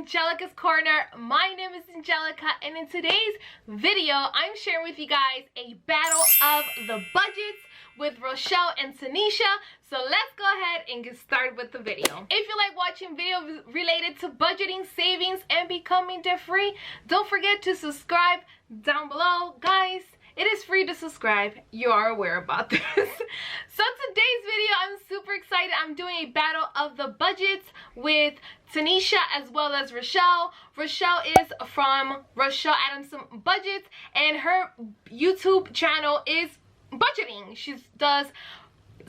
Angelica's Corner. My name is Angelica, and in today's video, I'm sharing with you guys a battle of the budgets with Rochelle and Tanisha. So let's go ahead and get started with the video. If you like watching videos related to budgeting, savings, and becoming debt-free, don't forget to subscribe down below. Guys, it is free to subscribe. You are aware about this. So today's video, I'm super excited. I'm doing a battle of the budgets with Tanisha as well as Rochelle. Rochelle is from Rochelle and I'm Budgets, and her YouTube channel is budgeting. She does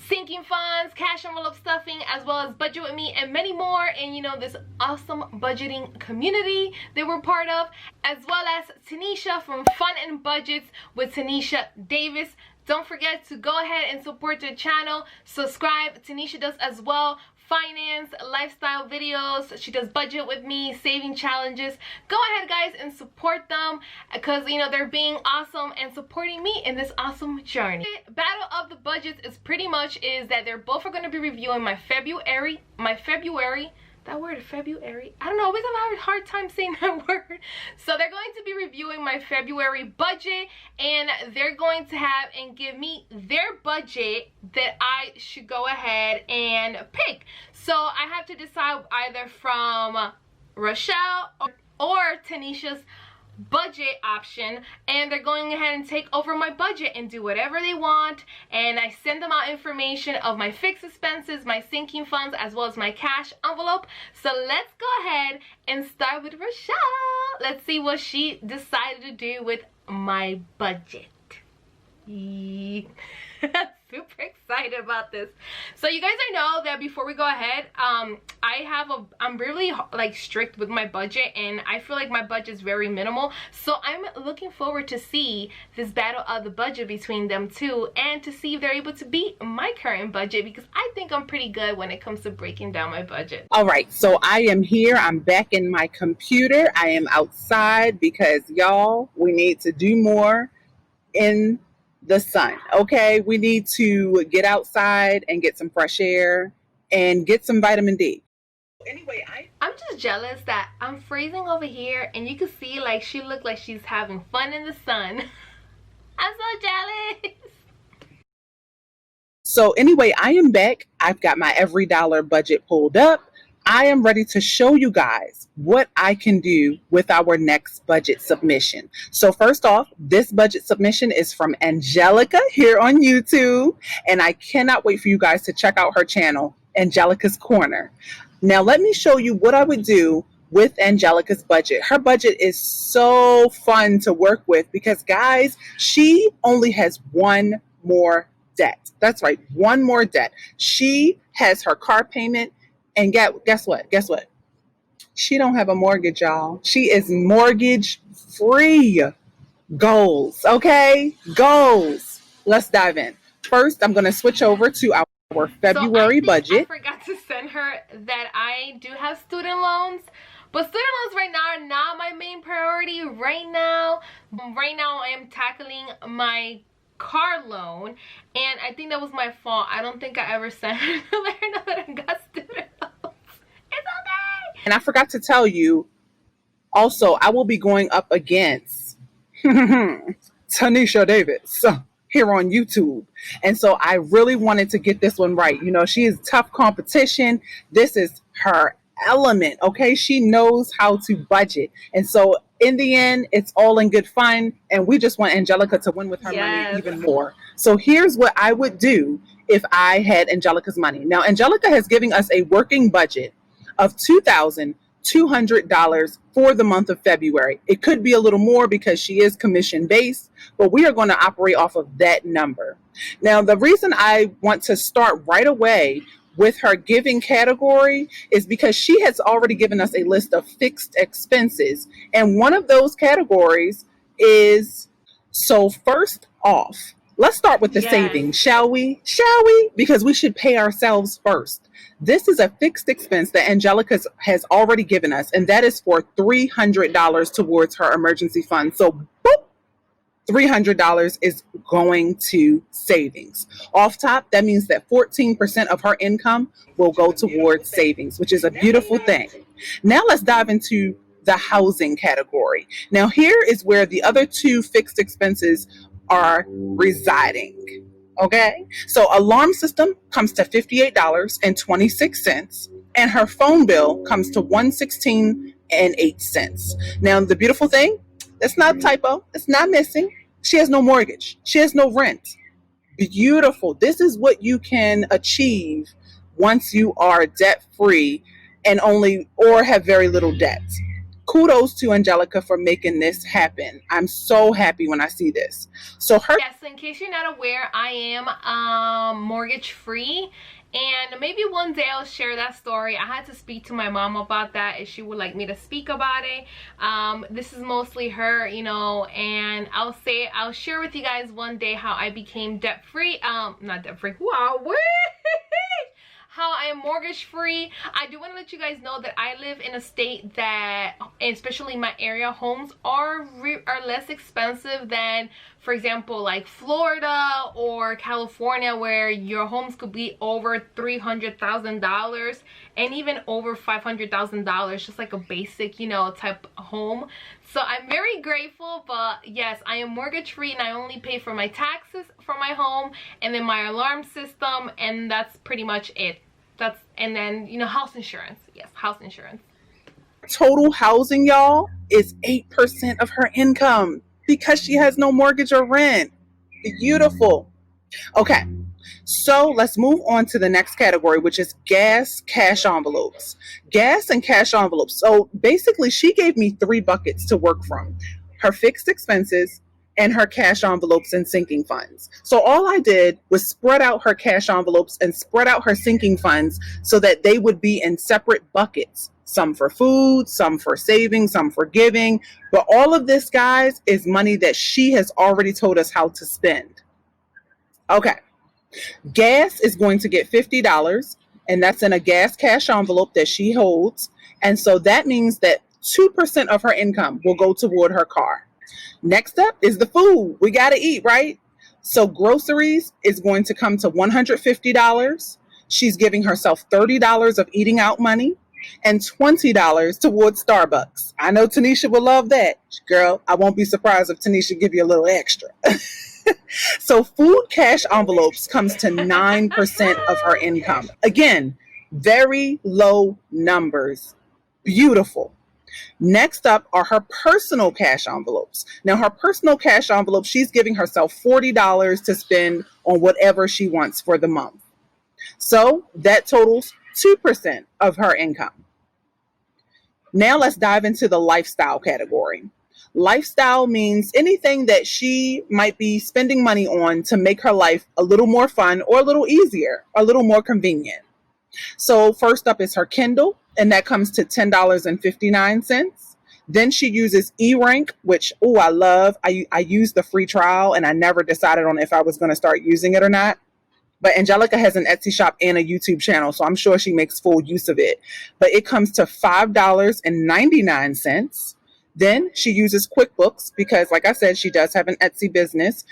sinking funds, cash envelope stuffing, as well as budget with me and many more. And you know, this awesome budgeting community that we're part of, as well as Tanisha from Fun and Budgets with withTineshadavis. Don't forget to go ahead and support the channel. Subscribe. Tanisha does as well finance, lifestyle videos. She does budget with me, saving challenges. Go ahead, guys, and support them because, you know, they're being awesome and supporting me in this awesome journey. Battle of the budgets is pretty much is that they're both are going to be reviewing my February, that word, February, I don't know, I always have a hard time saying that word. So they're going to be reviewing my February budget, and they're going to have and give me their budget that I should go ahead and pick. So I have to decide either from Rochelle or Tanisha's budget option, and they're going ahead and take over my budget and do whatever they want. And I send them out information of my fixed expenses, my sinking funds, as well as my cash envelope. So let's go ahead and start with Rochelle. Let's see what she decided to do with my budget. Super excited about this. So you guys, I know that before we go ahead, I'm really like strict with my budget, and I feel like my budget is very minimal. So I'm looking forward to see this battle of the budget between them two, and to see if they're able to beat my current budget, because I think I'm pretty good when it comes to breaking down my budget. All right, so I am here. I'm back in my computer. I am outside because y'all, we need to do more in the sun. Okay, we need to get outside and get some fresh air and get some vitamin D. Anyway, I'm just jealous that I'm freezing over here, and you can see like she looked like she's having fun in the sun. I'm so jealous. So anyway, I am back. I've got my every dollar budget pulled up. I am ready to show you guys what I can do with our next budget submission. So first off, this budget submission is from Angelica here on YouTube, and I cannot wait for you guys to check out her channel, Angelica's Corner. Now let me show you what I would do with Angelica's budget. Her budget is so fun to work with because, guys, she only has one more debt. That's right, one more debt. She has her car payment. And guess what? Guess what? She don't have a mortgage, y'all. She is mortgage free. Goals, okay? Goals. Let's dive in. First, I'm going to switch over to our February budget. I forgot to send her that I do have student loans. But student loans right now are not my main priority right now. Right now, I am tackling my car loan, and I think that was my fault. I don't think I ever sent her to let her know that I got student loans. It's okay. And I forgot to tell you, also, I will be going up against Tineshadavis here on YouTube. And so I really wanted to get this one right. You know, she is tough competition. This is her element, okay? She knows how to budget. And so in the end, it's all in good fun, and we just want Angelica to win with her money even more. So here's what I would do if I had Angelica's money. Now, Angelica has given us a working budget of $2,200 for the month of February. It could be a little more because she is commission based, but we are going to operate off of that number. Now, the reason I want to start right away with her giving category is because she has already given us a list of fixed expenses, and one of those categories is, so first off, let's start with the savings, shall we? Because we should pay ourselves first. This is a fixed expense that Angelica has already given us, and that is for $300 towards her emergency fund. So boop, $300 is going to savings. Off top, that means that 14% of her income will go towards savings, which is a beautiful thing. Now let's dive into the housing category. Now here is where the other two fixed expenses are residing. Okay, so alarm system comes to $58.26, and her phone bill comes to $116.08. Now the beautiful thing, that's not a typo, it's not missing. She has no mortgage, she has no rent. Beautiful. This is what you can achieve once you are debt free and only or have very little debt. Kudos to Angelica for making this happen. I'm so happy when I see this. So her Yes, in case you're not aware, I am mortgage free, and maybe one day I'll share that story. I had to speak to my mom about that if she would like me to speak about it. This is mostly her, you know, and I'll share with you guys one day how I became debt free. Not debt free. Wow. How I am mortgage free. I do want to let you guys know that I live in a state that, especially my area, homes are less expensive than, for example, like Florida or California, where your homes could be over $300,000 and even over $500,000, just like a basic, you know, type home. So I'm very grateful, but yes, I am mortgage free and I only pay for my taxes for my home and then my alarm system, and that's pretty much it. And then, you know, house insurance. Yes, house insurance. total housing, y'all, is 8% of her income because she has no mortgage or rent. Beautiful. Okay, so let's move on to the next category, which is gas cash envelopes. Gas and cash envelopes. So basically, she gave me 3 buckets to work from: her fixed expenses and her cash envelopes and sinking funds. So all I did was spread out her cash envelopes and spread out her sinking funds so that they would be in separate buckets. Some for food, some for savings, some for giving. But all of this, guys, is money that she has already told us how to spend. Okay. Gas is going to get $50, and that's in a gas cash envelope that she holds. And so that means that 2% of her income will go toward her car. Next up is the food. We got to eat, right? So groceries is going to come to $150. She's giving herself $30 of eating out money and $20 towards Starbucks. I know Tanisha will love that. Girl, I won't be surprised if Tanisha give you a little extra. So food cash envelopes comes to 9% of her income. Again, very low numbers. Beautiful. Next up are her personal cash envelopes. Now, her personal cash envelope, she's giving herself $40 to spend on whatever she wants for the month. So that totals 2% of her income. Now let's dive into the lifestyle category. Lifestyle means anything that she might be spending money on to make her life a little more fun or a little easier, a little more convenient. So first up is her Kindle, and that comes to $10.59. Then she uses eRank, which, I love. I used the free trial and I never decided on if I was going to start using it or not. But Angelica has an Etsy shop and a YouTube channel, so I'm sure she makes full use of it. But it comes to $5.99. Then she uses QuickBooks because, like I said, she does have an Etsy business.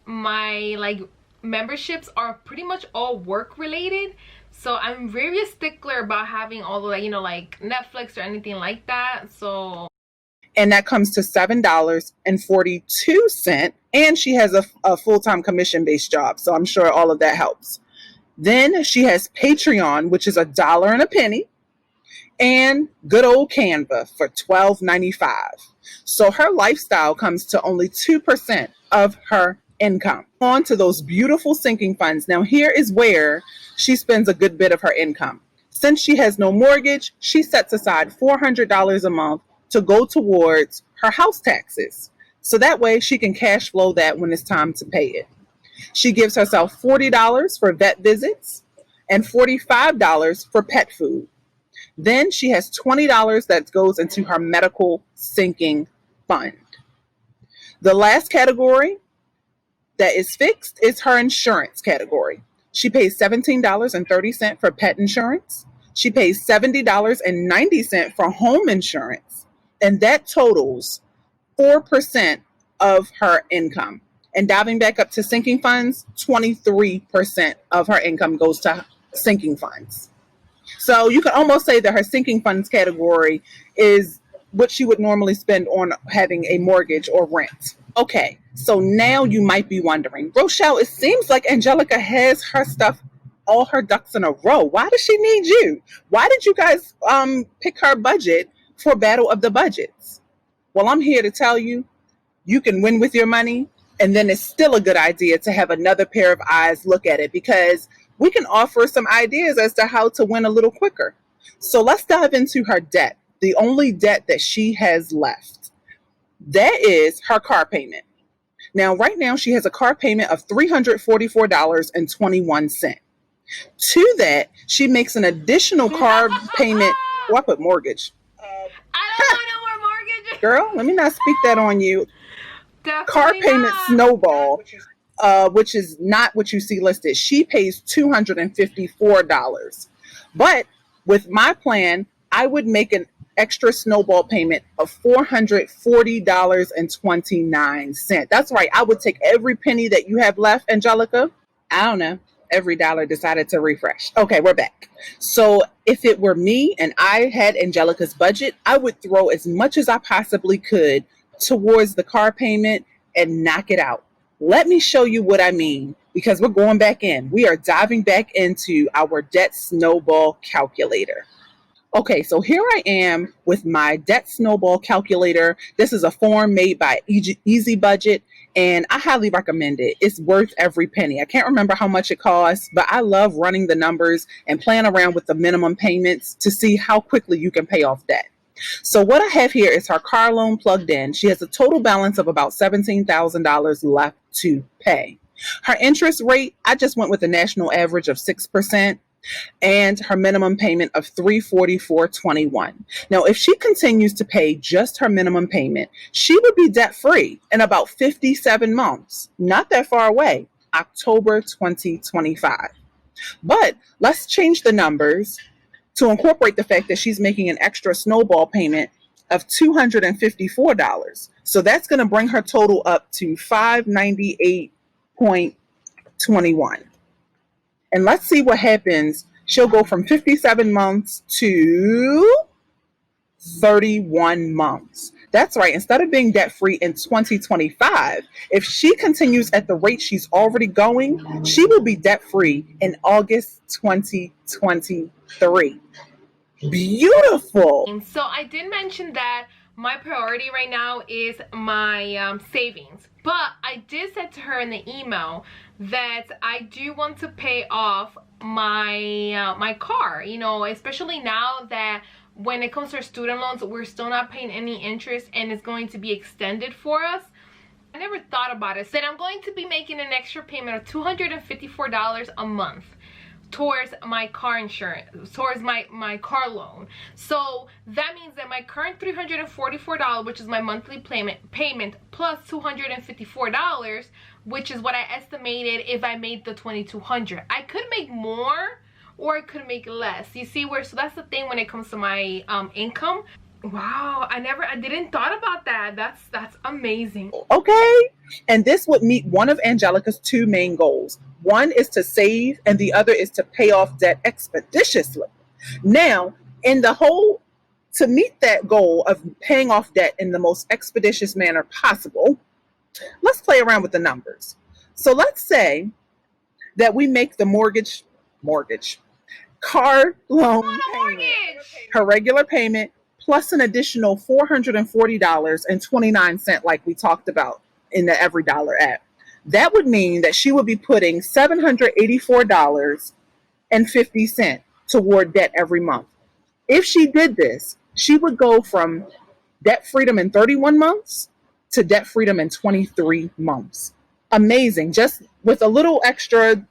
My memberships are pretty much all work related, so I'm very stickler about having all the like Netflix or anything like that. So, and that comes to $7.42. And she has a full-time commission-based job, so I'm sure all of that helps. Then she has Patreon, which is $1 and a penny, and good old Canva for $12.95. So her lifestyle comes to only 2% of her income. On to those beautiful sinking funds. Now here is where she spends a good bit of her income. Since she has no mortgage, she sets aside $400 a month to go towards her house taxes. So that way she can cash flow that when it's time to pay it. She gives herself $40 for vet visits and $45 for pet food. Then she has $20 that goes into her medical sinking fund. The last category that is fixed is her insurance category. She pays $17.30 for pet insurance. She pays $70.90 for home insurance. And that totals 4% of her income. And diving back up to sinking funds, 23% of her income goes to sinking funds. So you can almost say that her sinking funds category is what she would normally spend on having a mortgage or rent. Okay, so now you might be wondering, Rochelle, it seems like Angelica has her stuff, all her ducks in a row. Why does she need you? Why did you guys pick her budget for Battle of the Budgets? Well, I'm here to tell you, you can win with your money, and then it's still a good idea to have another pair of eyes look at it, because we can offer some ideas as to how to win a little quicker. So let's dive into her debt, the only debt that she has left. That is her car payment. Now, right now, she has a car payment of $344.21. To that, she makes an additional car payment. Oh, I put mortgage. I don't want no more mortgage. Girl, let me not speak that on you. Definitely Car payment not. snowball, which is not what you see listed. She pays $254. But with my plan, I would make an extra snowball payment of $440.29. That's right. I would take every penny that you have left, Angelica. I don't know. Every dollar decided to refresh. Okay, we're back. So if it were me and I had Angelica's budget, I would throw as much as I possibly could towards the car payment and knock it out. Let me show you what I mean, because we're going back in. We are diving back into our debt snowball calculator. Okay, so here I am with my debt snowball calculator. This is a form made by Easy Budget, and I highly recommend it. It's worth every penny. I can't remember how much it costs, but I love running the numbers and playing around with the minimum payments to see how quickly you can pay off debt. So what I have here is her car loan plugged in. She has a total balance of about $17,000 left to pay. Her interest rate, I just went with a national average of 6%. And her minimum payment of $344.21. Now, if she continues to pay just her minimum payment, she would be debt-free in about 57 months. Not that far away, October 2025. But let's change the numbers to incorporate the fact that she's making an extra snowball payment of $254. So that's going to bring her total up to $598.21. And let's see what happens. She'll go from 57 months to 31 months. That's right. Instead of being debt-free in 2025, if she continues at the rate she's already going, she will be debt-free in August 2023. Beautiful. So I did mention that my priority right now is my savings. But I did say to her in the email that I do want to pay off my my car, you know, especially now that when it comes to our student loans, we're still not paying any interest and it's going to be extended for us. I never thought about it. Said I'm going to be making an extra payment of $254 a month towards my car insurance, towards my car loan. So that means that my current $344, which is my monthly payment plus $254, which is what I estimated if I made the $2,200. I could make more or I could make less. You see where, so that's the thing when it comes to my income. Wow, I didn't thought about that. That's amazing. Okay, and this would meet one of Angelica's two main goals. One is to save and the other is to pay off debt expeditiously. Now, to meet that goal of paying off debt in the most expeditious manner possible, let's play around with the numbers. So let's say that we make the car loan payment, her regular payment, plus an additional $440.29, like we talked about in the Every Dollar app. That would mean that she would be putting $784.50 toward debt every month. If she did this, she would go from debt freedom in 31 months to debt freedom in 23 months. Amazing. Just with a little extra,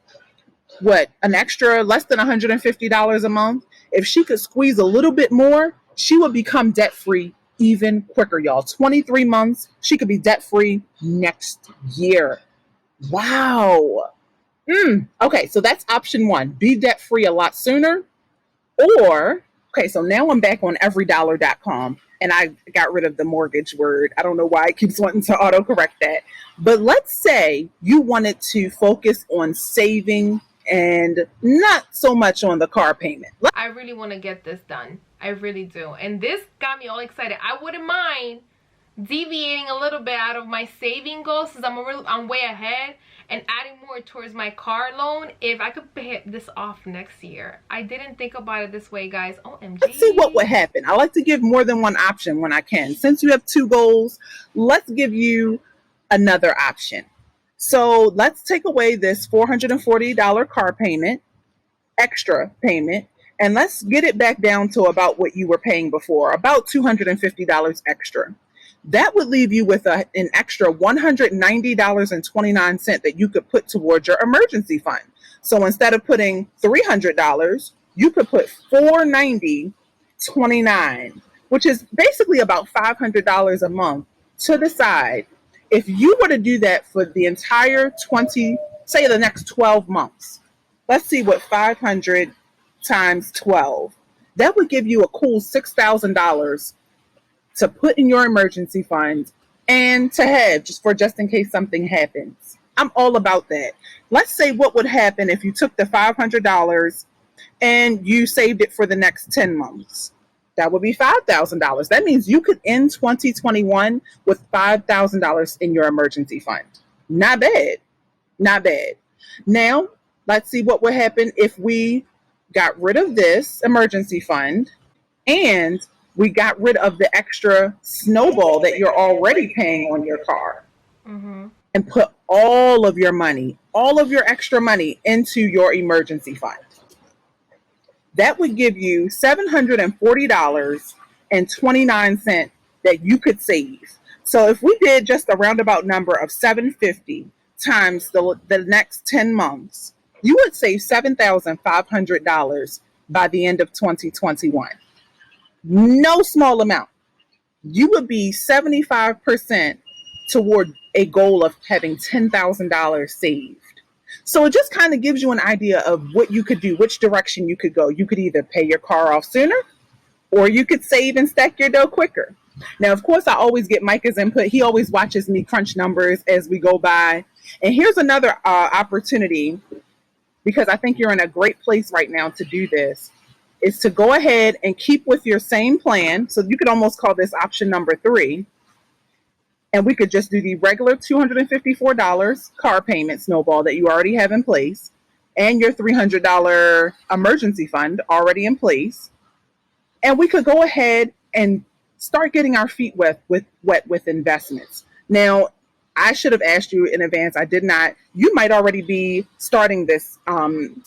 an extra less than $150 a month. If she could squeeze a little bit more, she would become debt free even quicker, y'all. 23 months, she could be debt free next year. Wow. Okay, so that's option one. Be debt free a lot sooner, or Okay, so now I'm back on everydollar.com and I got rid of the mortgage word. I don't know why it keeps wanting to autocorrect that. But let's say you wanted to focus on saving and not so much on the car payment. I really want to get this done. I really do. And this got me all excited. I wouldn't mind deviating a little bit out of my saving goals since I'm way ahead, and adding more towards my car loan if I could pay this off next year. I didn't think about it this way, guys. OMG. Let's see what would happen. I like to give more than one option when I can. Since you have 2 goals, let's give you another option. So let's take away this $440 car payment, extra payment, and let's get it back down to about what you were paying before, about $250 extra. That would leave you with an extra $190.29 that you could put towards your emergency fund. So instead of putting $300, you could put $490.29, which is basically about $500 a month to the side. If you were to do that for the entire the next 12 months, let's see what 500 times 12, that would give you a cool $6,000 to put in your emergency fund and to have just in case something happens. I'm all about that. Let's say what would happen if you took the $500 and you saved it for the next 10 months. That would be $5,000. That means you could end 2021 with $5,000 in your emergency fund. Not bad. Not bad. Now, let's see what would happen if we got rid of this emergency fund and we got rid of the extra snowball that you're already paying on your car, and put all of your money, all of your extra money into your emergency fund. That would give you $740.29 that you could save. So if we did just a roundabout number of $750 times the next 10 months, you would save $7,500 by the end of 2021. No small amount. You would be 75% toward a goal of having $10,000 saved. So it just kind of gives you an idea of what you could do, which direction you could go. You could either pay your car off sooner, or you could save and stack your dough quicker. Now, of course, I always get Micah's input. He always watches me crunch numbers as we go by. And here's another opportunity, because I think you're in a great place right now to do this, is to go ahead and keep with your same plan. So you could almost call this option number 3. And we could just do the regular $254 car payment snowball that you already have in place, and your $300 emergency fund already in place. And we could go ahead and start getting our feet wet with investments. Now, I should have asked you in advance. I did not. You might already be starting this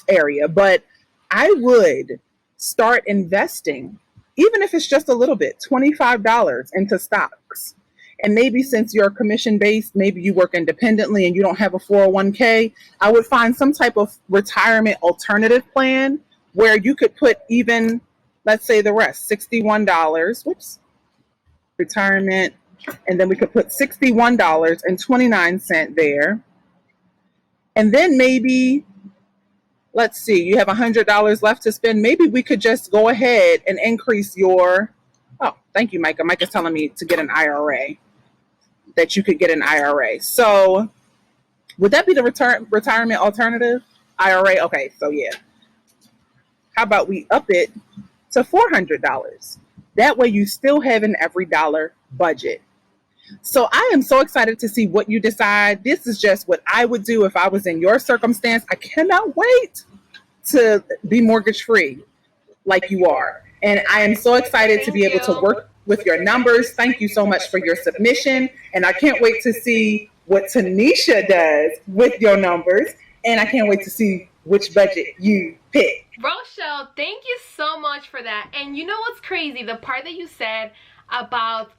area, but I would start investing, even if it's just a little bit, $25 into stocks. And maybe since you're commission-based, maybe you work independently and you don't have a 401k, I would find some type of retirement alternative plan where you could put even, let's say the rest, $61, retirement, and then we could put $61.29 there. And then maybe, let's see, you have $100 left to spend. Maybe we could just go ahead and increase your, oh, thank you, Micah. Micah's telling me to get an IRA, that you could get an IRA. So would that be the retirement alternative? IRA? Okay, so yeah. How about we up it to $400? That way you still have an every dollar budget. So I am so excited to see what you decide. This is just what I would do if I was in your circumstance. I cannot wait to be mortgage free like you are. And I am so excited to be able to work with your numbers. Thank you so much for your submission. And I can't wait to see what Tanisha does with your numbers. And I can't wait to see which budget you pick. Rochelle, thank you so much for that. And you know what's crazy? The part that you said about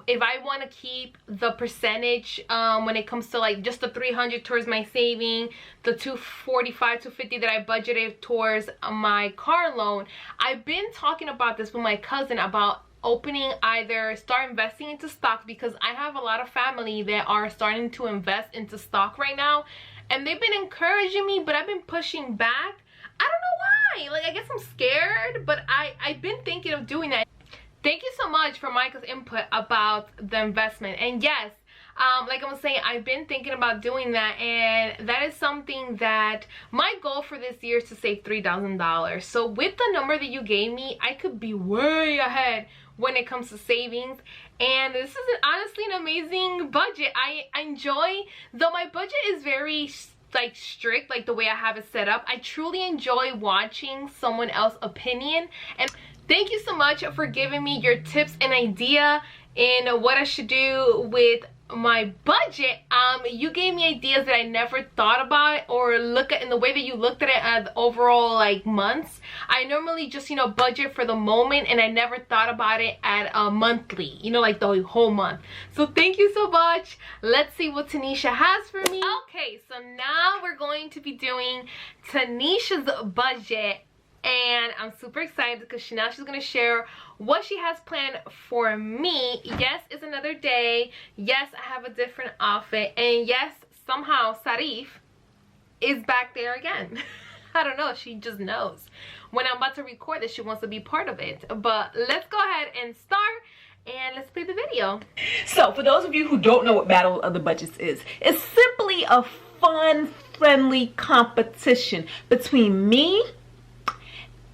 if I want to keep the percentage when it comes to like just the 300 towards my saving, the 250 that I budgeted towards my car loan. I've been talking about this with my cousin about opening, either start investing into stock, because I have a lot of family that are starting to invest into stock right now, and they've been encouraging me, but I've been pushing back. I don't know why? Like, I guess I'm scared, but I've been thinking of doing that. Thank you so much for Michael's input about the investment. And yes, like I was saying, I've been thinking about doing that, and that is something that my goal for this year is to save $3,000. So with the number that you gave me, I could be way ahead when it comes to savings. And this is honestly an amazing budget. I enjoy, though my budget is very like strict, like the way I have it set up, I truly enjoy watching someone else's opinion. And thank you so much for giving me your tips and idea in what I should do with my budget. You gave me ideas that I never thought about or look at in the way that you looked at it at the overall like months. I normally just, you know, budget for the moment, and I never thought about it at a monthly, you know, like the whole month. So thank you so much. Let's see what Tanisha has for me. Okay, so now we're going to be doing Tanisha's budget. And I'm super excited because now she's going to share what she has planned for me. Yes, it's another day. Yes, I have a different outfit. And yes, somehow Sarif is back there again. I don't know. She just knows. When I'm about to record this, she wants to be part of it. But let's go ahead and start. And let's play the video. So, for those of you who don't know what Battle of the Budgets is, it's simply a fun, friendly competition between me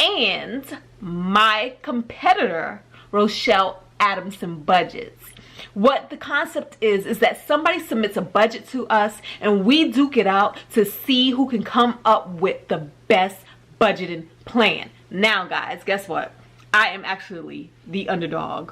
and my competitor, Rochelle Adamson Budgets. What the concept is that somebody submits a budget to us and we duke it out to see who can come up with the best budgeting plan. Now guys, guess what? I am actually the underdog.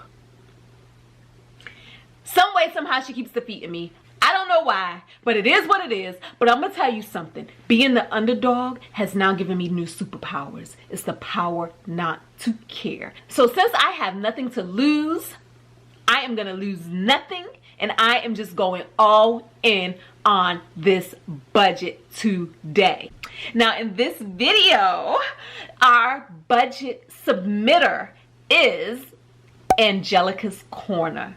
Some way, somehow she keeps defeating me. I don't know why, but it is what it is. But I'm going to tell you something. Being the underdog has now given me new superpowers. It's the power not to care. So since I have nothing to lose, I am going to lose nothing. And I am just going all in on this budget today. Now in this video, our budget submitter is Angelica's Corner.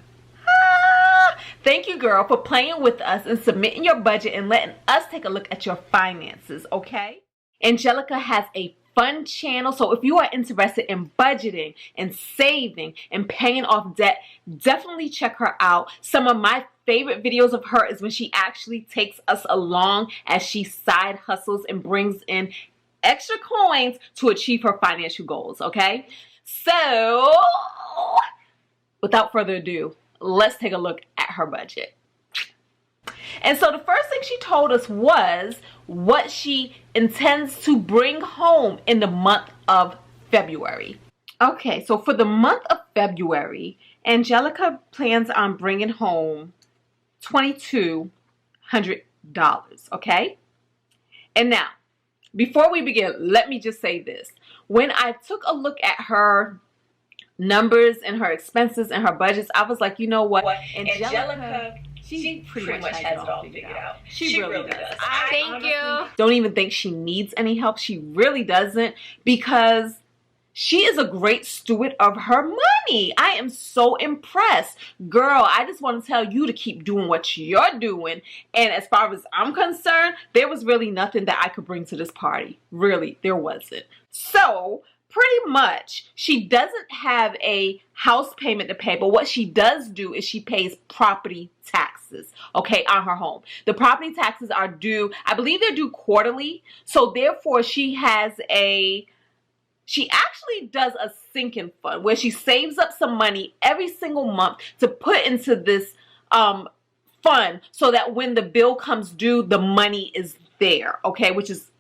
Thank you, girl, for playing with us and submitting your budget and letting us take a look at your finances, okay? Angelica has a fun channel, so if you are interested in budgeting and saving and paying off debt, definitely check her out. Some of my favorite videos of her is when she actually takes us along as she side hustles and brings in extra coins to achieve her financial goals, okay? So, without further ado, let's take a look at her budget. And so the first thing she told us was what she intends to bring home in the month of February. Okay, so for the month of February, Angelica plans on bringing home $2,200, okay? And now, before we begin, let me just say this. When I took a look at her numbers and her expenses and her budgets, I was like, you know what? Angelica, she pretty much has it all figured out. She really does. Thank you. Don't even think she needs any help. She really doesn't, because she is a great steward of her money. I am so impressed. Girl, I just want to tell you to keep doing what you're doing. And as far as I'm concerned, there was really nothing that I could bring to this party. Really, there wasn't. So, pretty much, she doesn't have a house payment to pay, but what she does do is she pays property taxes, okay, on her home. The property taxes are due, I believe they're due quarterly, so therefore she actually does a sinking fund where she saves up some money every single month to put into this fund so that when the bill comes due, the money is there, okay, which is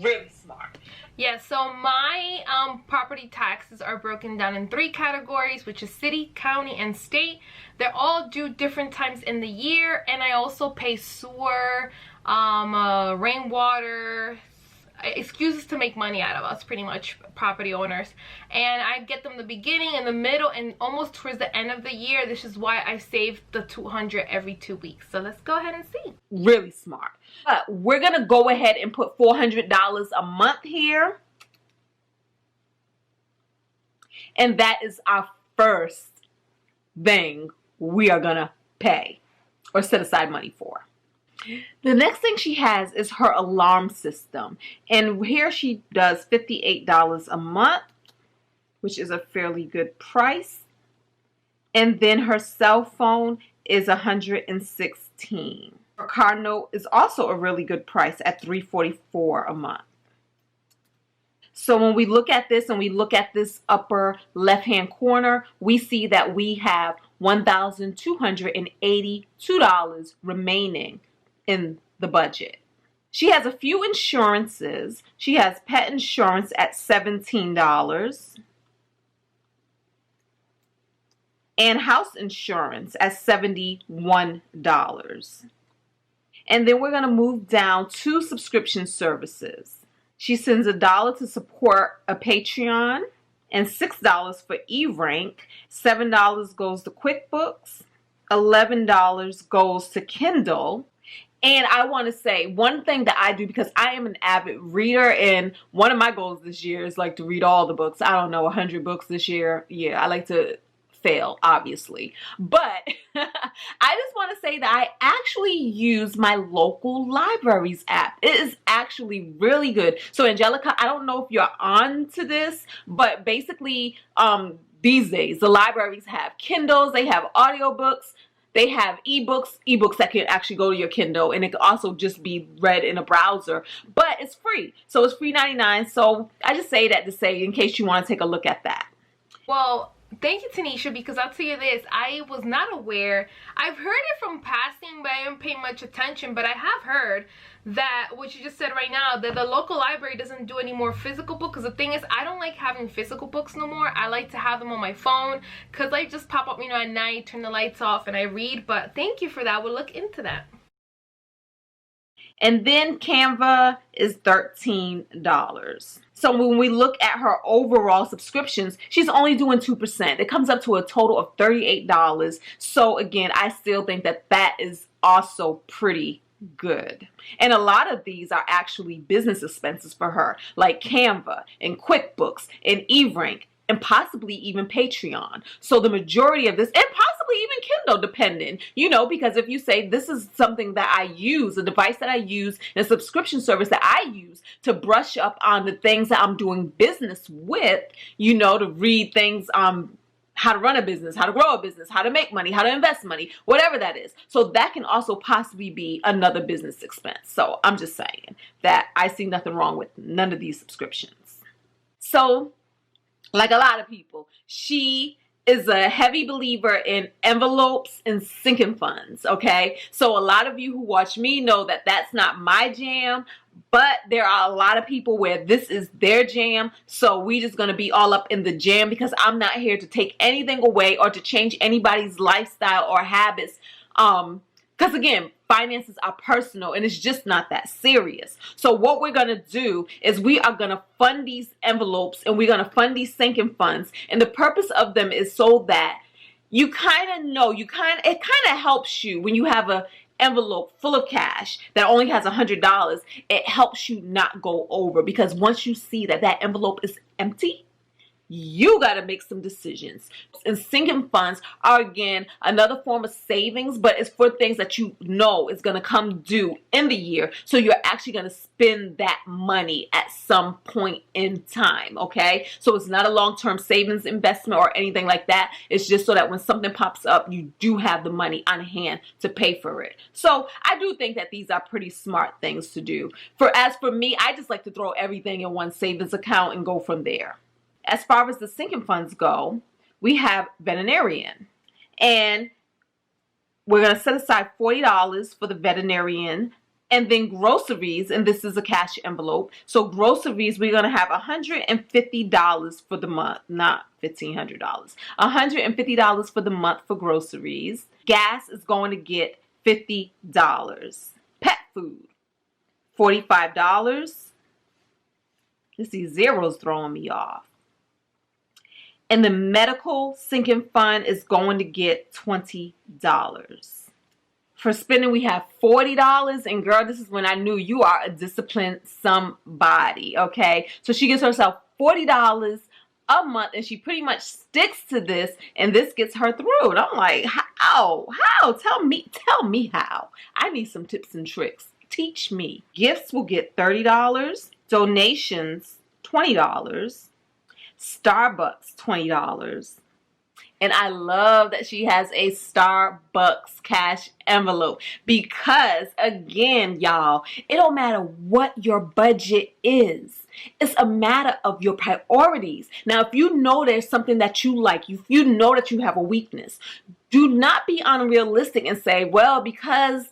really smart. Yeah, so my property taxes are broken down in 3 categories, which is city, county, and state. They're all due different times in the year, and I also pay sewer, rainwater, excuses to make money out of us, pretty much, property owners. And I get them the beginning and the middle and almost towards the end of the year. This is why I save the $200 every 2 weeks. So let's go ahead and see. Really smart. We're gonna go ahead and put $400 a month here, and that is our first thing we are gonna pay or set aside money for. The next thing she has is her alarm system. And here she does $58 a month, which is a fairly good price. And then her cell phone is $116. Her car note is also a really good price at $344 a month. So when we look at this and we look at this upper left-hand corner, we see that we have $1,282 remaining in the budget. She has a few insurances. She has pet insurance at $17 and house insurance at $71. And then we're going to move down to subscription services. She sends $1 to support a Patreon and $6 for E-Rank. $7 goes to QuickBooks. $11 goes to Kindle. And I want to say one thing that I do, because I am an avid reader, and one of my goals this year is like to read all the books. I don't know, 100 books this year. Yeah, I like to fail, obviously. But I just want to say that I actually use my local libraries app. It is actually really good. So Angelica, I don't know if you're on to this, but basically these days the libraries have Kindles, they have audiobooks, they have ebooks that can actually go to your Kindle, and it can also just be read in a browser, but it's free. So it's free 99. So I just say that to say in case you want to take a look at that. Well, thank you, Tanisha, because I'll tell you this, I was not aware. I've heard it from passing, but I didn't pay much attention. But I have heard that, what you just said right now, that the local library doesn't do any more physical books. Because the thing is, I don't like having physical books no more. I like to have them on my phone, because I just pop up, you know, at night, turn the lights off, and I read. But thank you for that. We'll look into that. And then Canva is $13. So when we look at her overall subscriptions, she's only doing 2%. It comes up to a total of $38. So again, I still think that that is also pretty good. And a lot of these are actually business expenses for her, like Canva and QuickBooks and E-Rank and possibly even Patreon. So the majority of this, and possibly even Kindle, depending, you know, because if you say this is something that I use, a device that I use, and a subscription service that I use to brush up on the things that I'm doing business with, you know, to read things, how to run a business, how to grow a business, how to make money, how to invest money, whatever that is. So that can also possibly be another business expense. So I'm just saying that I see nothing wrong with none of these subscriptions. So like a lot of people, she is a heavy believer in envelopes and sinking funds, okay? So a lot of you who watch me know that that's not my jam, but there are a lot of people where this is their jam. So we just going to be all up in the jam, because I'm not here to take anything away or to change anybody's lifestyle or habits. Because again, finances are personal and it's just not that serious. So what we're going to do is we are going to fund these envelopes and we're going to fund these sinking funds. And the purpose of them is so that you kind of know, it kind of helps you when you have a envelope full of cash that only has $100. It helps you not go over, because once you see that that envelope is empty, you got to make some decisions. And sinking funds are, again, another form of savings, but it's for things that you know is going to come due in the year. So you're actually going to spend that money at some point in time, okay? So it's not a long-term savings investment or anything like that. It's just so that when something pops up, you do have the money on hand to pay for it. So I do think that these are pretty smart things to do. As for me, I just like to throw everything in one savings account and go from there. As far as the sinking funds go, we have veterinarian, and we're going to set aside $40 for the veterinarian, and then groceries, and this is a cash envelope. So groceries, we're going to have $150 for the month, not $1,500. $150 for the month for groceries. Gas is going to get $50. Pet food, $45. These zeros throwing me off. And the medical sinking fund is going to get $20. For spending, we have $40. And girl, this is when I knew you are a disciplined somebody, okay? So she gives herself $40 a month, and she pretty much sticks to this, and this gets her through. And I'm like, how? Tell me how. I need some tips and tricks. Teach me. Gifts will get $30. Donations, $20. Starbucks, $20. And I love that she has a Starbucks cash envelope because, again, y'all, it don't matter what your budget is. It's a matter of your priorities. Now, if you know there's something that you like, if you know that you have a weakness, do not be unrealistic and say, well, because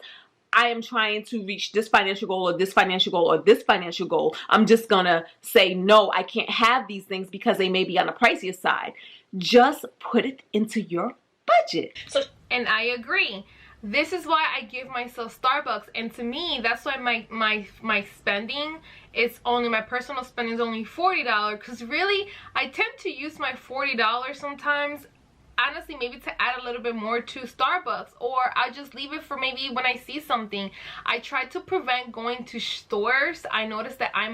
I am trying to reach this financial goal or this financial goal or this financial goal, I'm just going to say, no, I can't have these things because they may be on the pricier side. Just put it into your budget. And I agree. This is why I give myself Starbucks, and to me, that's why my spending is only, my personal spending is only $40, because really, I tend to use my $40 sometimes, honestly, maybe to add a little bit more to Starbucks, or I just leave it for maybe when I see something. I try to prevent going to stores. I noticed that I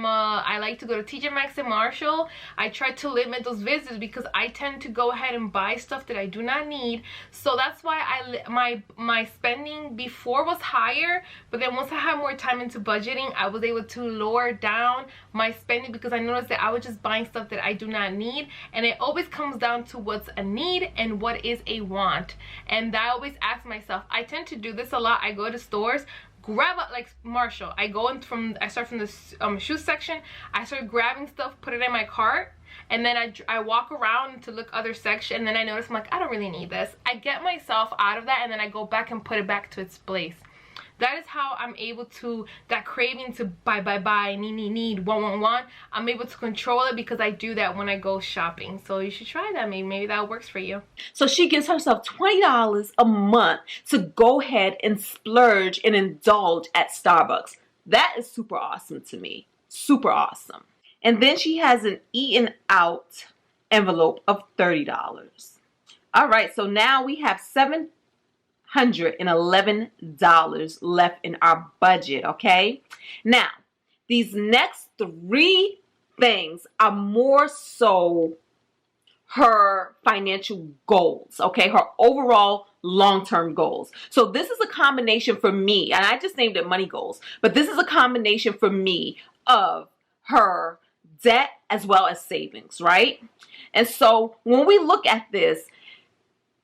like to go to TJ Maxx and Marshall. I try to limit those visits because I tend to go ahead and buy stuff that I do not need. So that's why my spending before was higher, but then once I had more time into budgeting, I was able to lower down my spending because I noticed that I was just buying stuff that I do not need, and it always comes down to what's a need and what is a want. And I always ask myself, I tend to do this a lot. I go to stores, grab a, like Marshall, I start from the shoe section, I start grabbing stuff, put it in my cart, and then I walk around to look other section, and then I notice I'm like, I don't really need this. I get myself out of that, and then I go back and put it back to its place. That is how I'm able to, that craving to buy, need, want. I'm able to control it because I do that when I go shopping. So you should try that. Maybe that works for you. So she gives herself $20 a month to go ahead and splurge and indulge at Starbucks. That is super awesome to me. Super awesome. And then she has an eaten out envelope of $30. All right, so now we have $711 left in our budget, okay? Now, these next three things are more so her financial goals, okay? Her overall long-term goals. So this is a combination for me, and I just named it money goals, but this is a combination for me of her debt as well as savings, right? And so when we look at this,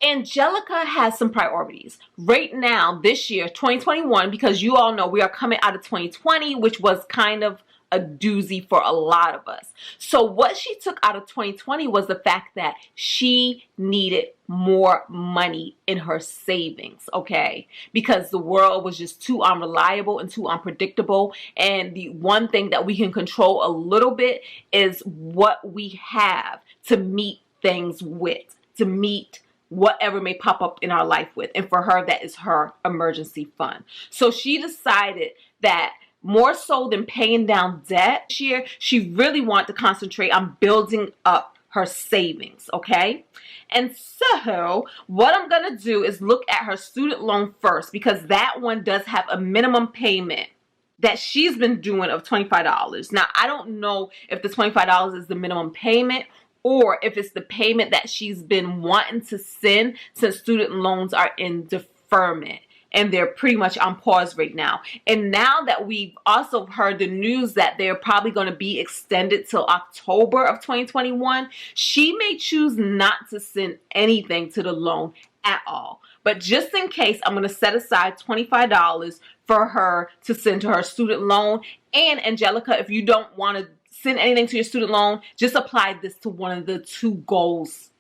Angelica has some priorities. Right now, this year, 2021, because you all know we are coming out of 2020, which was kind of a doozy for a lot of us. So what she took out of 2020 was the fact that she needed more money in her savings, okay? Because the world was just too unreliable and too unpredictable. And the one thing that we can control a little bit is what we have to meet things with, to meet whatever may pop up in our life with. And for her, that is her emergency fund. So she decided that more so than paying down debt this year, she really wanted to concentrate on building up her savings, okay? And so what I'm going to do is look at her student loan first, because that one does have a minimum payment that she's been doing of $25. Now, I don't know if the $25 is the minimum payment or if it's the payment that she's been wanting to send since student loans are in deferment. And they're pretty much on pause right now. And now that we've also heard the news that they're probably going to be extended till October of 2021, she may choose not to send anything to the loan at all. But just in case, I'm going to set aside $25 for her to send to her student loan. And Angelica, if you don't want to send anything to your student loan, just apply this to one of the two goals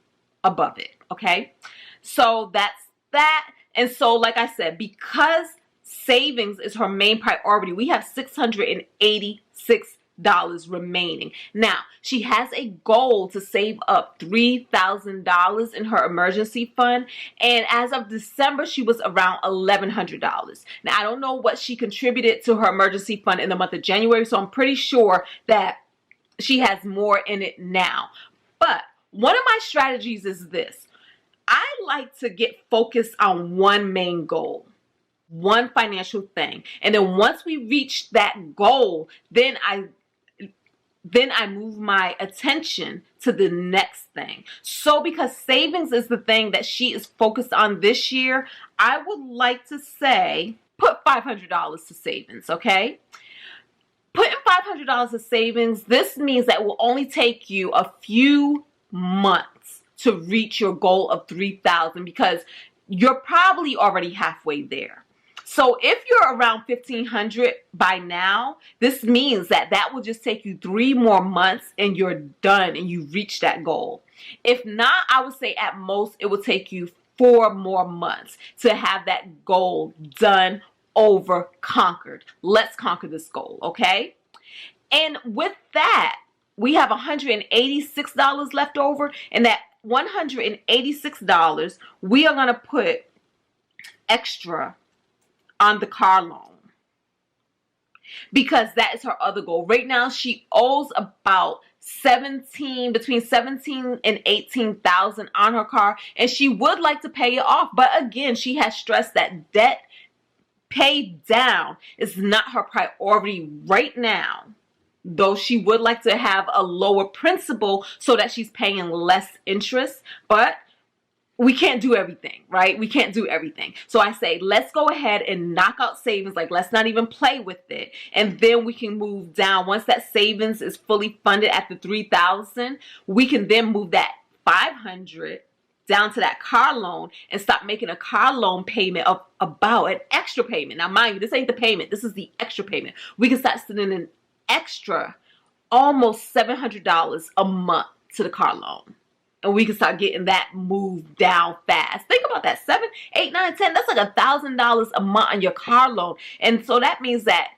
above it, okay? So that's that. And so, like I said, because savings is her main priority, we have $686 remaining. Now, she has a goal to save up $3,000 in her emergency fund. And as of December, she was around $1,100. Now, I don't know what she contributed to her emergency fund in the month of January, so I'm pretty sure that she has more in it now. But one of my strategies is this. I like to get focused on one main goal, one financial thing. And then once we reach that goal, then I then I move my attention to the next thing. So because savings is the thing that she is focused on this year, I would like to say put $500 to savings, okay? Putting $500 to savings, this means that it will only take you a few months to reach your goal of $3,000 because you're probably already halfway there. So if you're around $1,500 by now, this means that that will just take you 3 more months and you're done and you reach that goal. If not, I would say at most it will take you 4 more months to have that goal done, over, conquered. Let's conquer this goal, okay? And with that, we have $186 left over, and that $186, we are going to put extra on the car loan because that is her other goal. Right now, she owes about between 17 and 18,000 on her car, and she would like to pay it off. But again, she has stressed that debt paid down is not her priority right now, though she would like to have a lower principal so that she's paying less interest. But we can't do everything, right? We can't do everything. So I say, let's go ahead and knock out savings. Like, let's not even play with it. And then we can move down. Once that savings is fully funded at the $3,000, we can then move that $500 down to that car loan and stop making a car loan payment of about an extra payment. Now, mind you, this ain't the payment. This is the extra payment. We can start sending an extra almost $700 a month to the car loan. And we can start getting that moved down fast. Think about that. 7, 8, 9, 10. That's like $1,000 a month on your car loan. And so that means that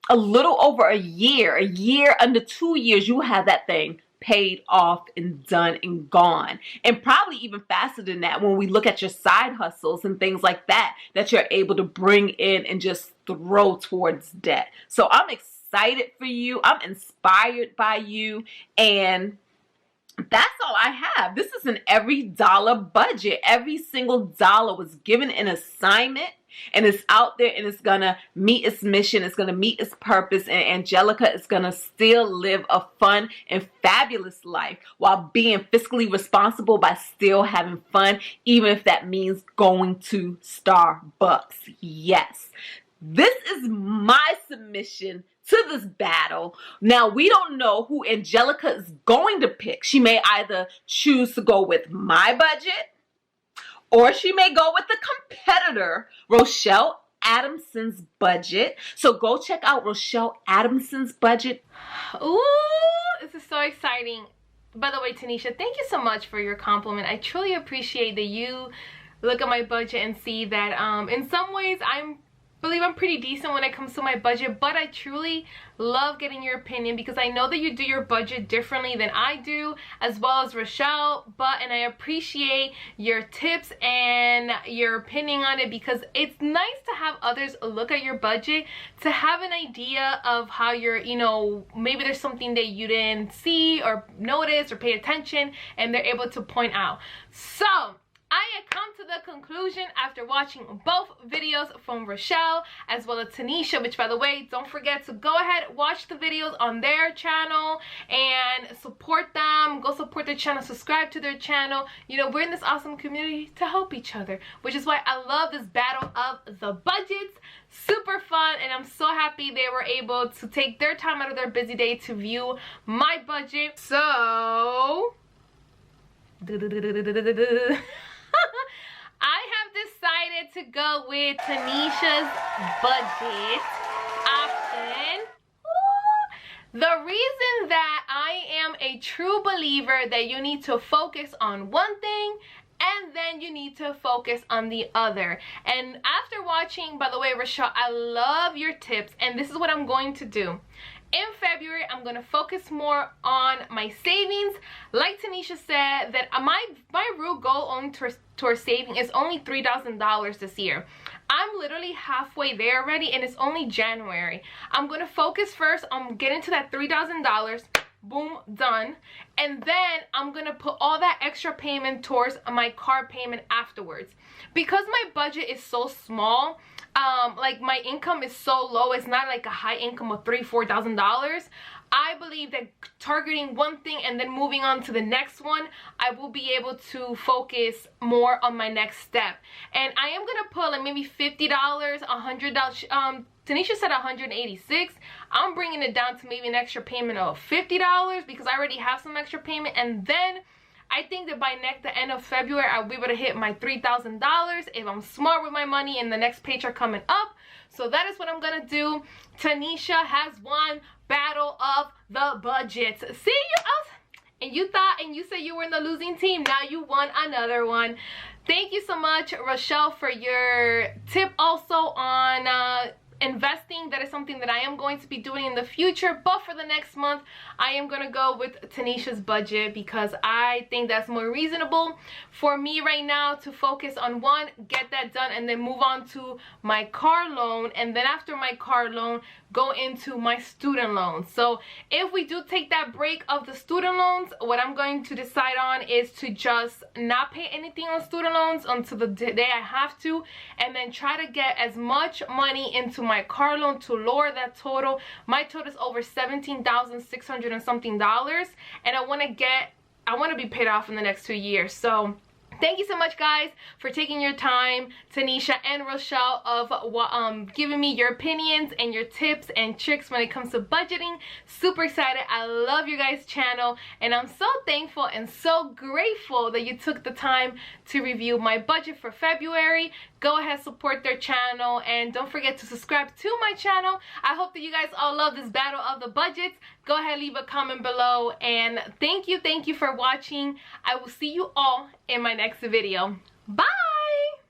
a little over a year under 2 years, you have that thing paid off and done and gone. And probably even faster than that when we look at your side hustles and things like that, that you're able to bring in and just throw towards debt. So I'm excited for you. I'm inspired by you. And that's all I have. This is an every dollar budget. Every single dollar was given an assignment, and it's out there, and it's going to meet its mission. It's going to meet its purpose, and Angelica is going to still live a fun and fabulous life while being fiscally responsible by still having fun, even if that means going to Starbucks. Yes. This is my submission to this battle. Now, we don't know who Angelica is going to pick. She may either choose to go with my budget, or she may go with the competitor, Rochelle Adamson's budget. So go check out Rochelle Adamson's budget. Ooh, this is so exciting. By the way, Tanisha, thank you so much for your compliment. I truly appreciate that you look at my budget and see that in some ways I believe I'm pretty decent when it comes to my budget, but I truly love getting your opinion because I know that you do your budget differently than I do, as well as Rochelle. And I appreciate your tips and your opinion on it because it's nice to have others look at your budget to have an idea of how you're, you know, maybe there's something that you didn't see or notice or pay attention, and they're able to point out. So I had come to the conclusion after watching both videos from Rochelle as well as Tanisha, which, by the way, don't forget to go ahead, watch the videos on their channel and support them. Go support their channel, subscribe to their channel. You know, we're in this awesome community to help each other, which is why I love this battle of the budgets. Super fun, and I'm so happy they were able to take their time out of their busy day to view my budget. So I have decided to go with Tanisha's budget option. The reason that I am a true believer that you need to focus on one thing and then you need to focus on the other. And after watching, by the way, Rochelle, I love your tips, and this is what I'm going to do. In February, I'm going to focus more on my savings. Like Tanisha said, that my real goal only towards saving is only $3,000 this year. I'm literally halfway there already, and it's only January. I'm going to focus first on getting to that $3,000. boom, done. And then I'm gonna put all that extra payment towards my car payment afterwards. Because my budget is so small, like my income is so low, it's not like a high income of $3,000-$4,000. I believe that targeting one thing and then moving on to the next one, I will be able to focus more on my next step. And I am gonna put like maybe $50, $100. Tanisha said 186. I'm bringing it down to maybe an extra payment of $50 because I already have some extra payment. And then I think that by the end of February, I'll be able to hit my $3,000 if I'm smart with my money in the next paycheck coming up. So that is what I'm gonna do. Tanisha has won Battle of the Budgets. See, you thought and you said you were in the losing team. Now you won another one. Thank you so much, Rochelle, for your tip also on investing. That is something that I am going to be doing in the future, but for the next month I am gonna go with Tanisha's budget because I think that's more reasonable for me right now to focus on one, get that done, and then move on to my car loan, and then after my car loan go into my student loans. So if we do take that break of the student loans, what I'm going to decide on is to just not pay anything on student loans until the day I have to, and then try to get as much money into my car loan to lower that total. My total is over $17,600 and something, and I want to be paid off in the next 2 years. So thank you so much, guys, for taking your time, Tanisha and Rochelle, of giving me your opinions and your tips and tricks when it comes to budgeting. Super excited. I love you guys' channel, and I'm so thankful and so grateful that you took the time to review my budget for February. Go ahead, support their channel, and don't forget to subscribe to my channel. I hope that you guys all love this battle of the budgets. Go ahead, leave a comment below, and thank you for watching. I will see you all in my next video. Bye!